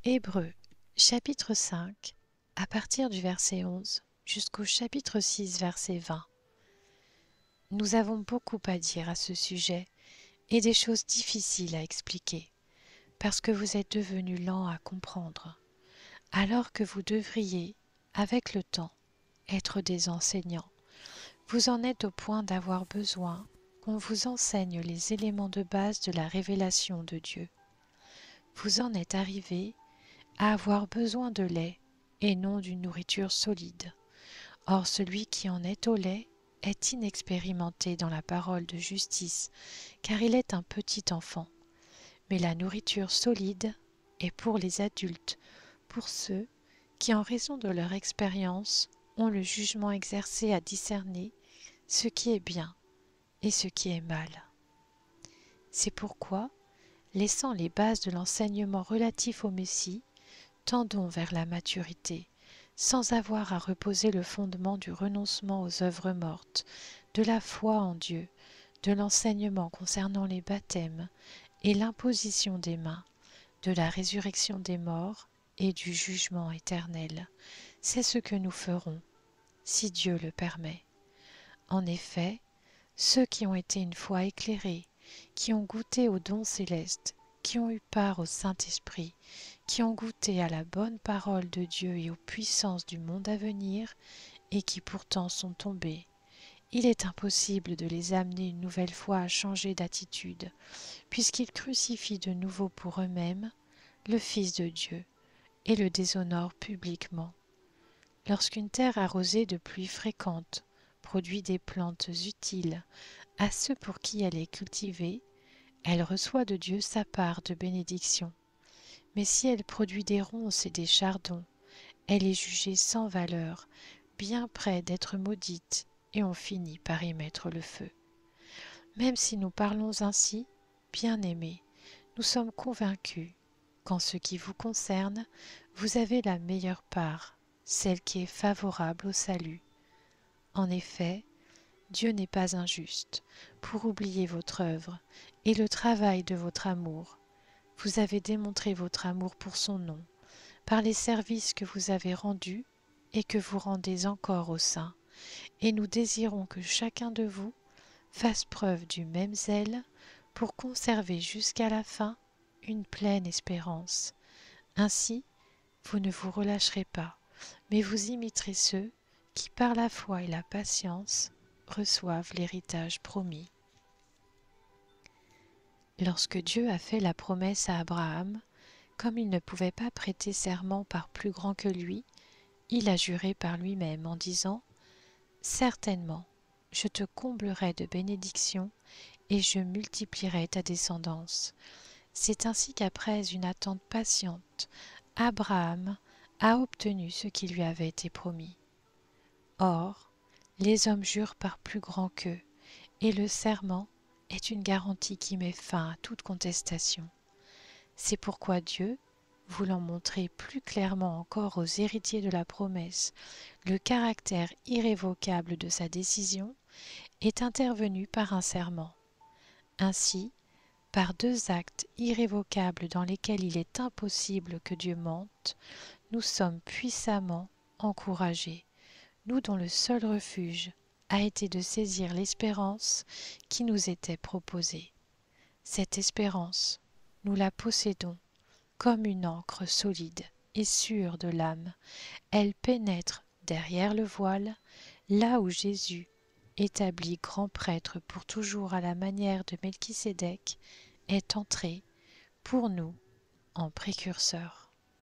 Hébreux, chapitre 5, à partir du verset 11 jusqu'au chapitre 6, verset 20. Nous avons beaucoup à dire à ce sujet et des choses difficiles à expliquer, parce que vous êtes devenus lents à comprendre, alors que vous devriez, avec le temps, être des enseignants. Vous en êtes au point d'avoir besoin qu'on vous enseigne les éléments de base de la révélation de Dieu. Vous en êtes arrivés à avoir besoin de lait et non d'une nourriture solide. Or celui qui en est au lait est inexpérimenté dans la parole de justice, car il est un petit enfant. Mais la nourriture solide est pour les adultes, pour ceux qui, en raison de leur expérience, ont le jugement exercé à discerner ce qui est bien et ce qui est mal. C'est pourquoi, laissant les bases de l'enseignement relatif au Messie, tendons vers la maturité, sans avoir à reposer le fondement du renoncement aux œuvres mortes, de la foi en Dieu, de l'enseignement concernant les baptêmes et l'imposition des mains, de la résurrection des morts et du jugement éternel. C'est ce que nous ferons, si Dieu le permet. En effet, ceux qui ont été une fois éclairés, qui ont goûté aux dons célestes, qui ont eu part au Saint-Esprit, qui ont goûté à la bonne parole de Dieu et aux puissances du monde à venir, et qui pourtant sont tombés, il est impossible de les amener une nouvelle fois à changer d'attitude, puisqu'ils crucifient de nouveau pour eux-mêmes le Fils de Dieu et le déshonorent publiquement. Lorsqu'une terre arrosée de pluies fréquentes produit des plantes utiles à ceux pour qui elle est cultivée, elle reçoit de Dieu sa part de bénédiction. Mais si elle produit des ronces et des chardons, elle est jugée sans valeur, bien près d'être maudite, et on finit par y mettre le feu. Même si nous parlons ainsi, bien-aimés, nous sommes convaincus qu'en ce qui vous concerne, vous avez la meilleure part, celle qui est favorable au salut. En effet, Dieu n'est pas injuste pour oublier votre œuvre et le travail de votre amour. Vous avez démontré votre amour pour son nom, par les services que vous avez rendus et que vous rendez encore aux saints, et nous désirons que chacun de vous fasse preuve du même zèle pour conserver jusqu'à la fin une pleine espérance. Ainsi, vous ne vous relâcherez pas, mais vous imiterez ceux qui, par la foi et la patience, reçoivent l'héritage promis. Lorsque Dieu a fait la promesse à Abraham, comme il ne pouvait pas prêter serment par plus grand que lui, il a juré par lui-même en disant « Certainement, je te comblerai de bénédictions et je multiplierai ta descendance. » C'est ainsi qu'après une attente patiente, Abraham a obtenu ce qui lui avait été promis. Or, les hommes jurent par plus grand qu'eux, et le serment est une garantie qui met fin à toute contestation. C'est pourquoi Dieu, voulant montrer plus clairement encore aux héritiers de la promesse le caractère irrévocable de sa décision, est intervenu par un serment. Ainsi, par deux actes irrévocables dans lesquels il est impossible que Dieu mente, nous sommes puissamment encouragés, nous dont le seul refuge a été de saisir l'espérance qui nous était proposée. Cette espérance, nous la possédons comme une ancre solide et sûre de l'âme. Elle pénètre derrière le voile, là où Jésus, établi grand prêtre pour toujours à la manière de Melchisédek, est entré, pour nous, en précurseur.